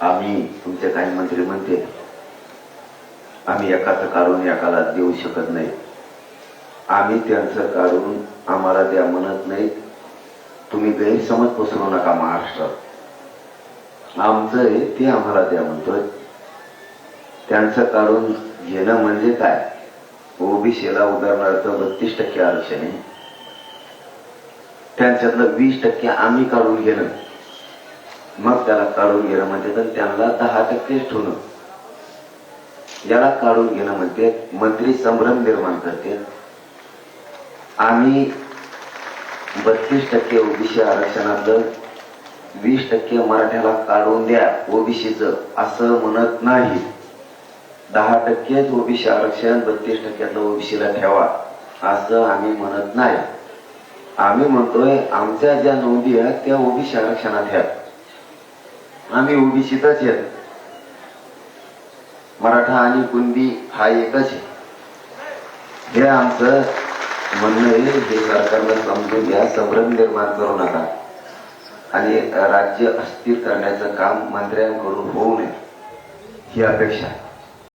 आम्ही तुमचे काही मंत्री म्हणते आम्ही एकाचं काढून एकाला देऊ शकत नाही, आम्ही त्यांचं काढून आम्हाला द्या म्हणत नाही. तुम्ही गैरसमज पसरू नका. महाराष्ट्रात आमचं आहे ते आम्हाला द्या म्हणतोय. त्यांचं काढून घेणं म्हणजे काय? ओबीसीला उदाहरणार्थ 32% आरक्षण आहे, त्यांच्यातलं 20% आम्ही काढून घेणं, मग त्याला काढून घेणं म्हणते. तर त्यांना 10% ठेवणं, याला काढून घेणं म्हणते. मंत्री संभ्रम निर्माण करते. आम्ही 32% ओबीसी आरक्षणातलं 20% मराठ्याला काढून द्या ओबीसीचं असं म्हणत नाही. 10% ओबीसी आरक्षण 32%तलं ओबीसीला ठेवा असं आम्ही म्हणत नाही. आम्ही म्हणतोय आमच्या ज्या नोंदी आहेत त्या ओबीसी आरक्षणात आहेत, आम्ही ओबीसीतच आहेत. मराठा आणि कुणबी हा एकच आहे, हे आमचं म्हणणं आहे. हे सरकारला समजून घ्या, संभ्रम निर्माण करू नका आणि राज्य अस्थिर करण्याचं काम मंत्र्यांकडून होऊ नये ही अपेक्षा आहे.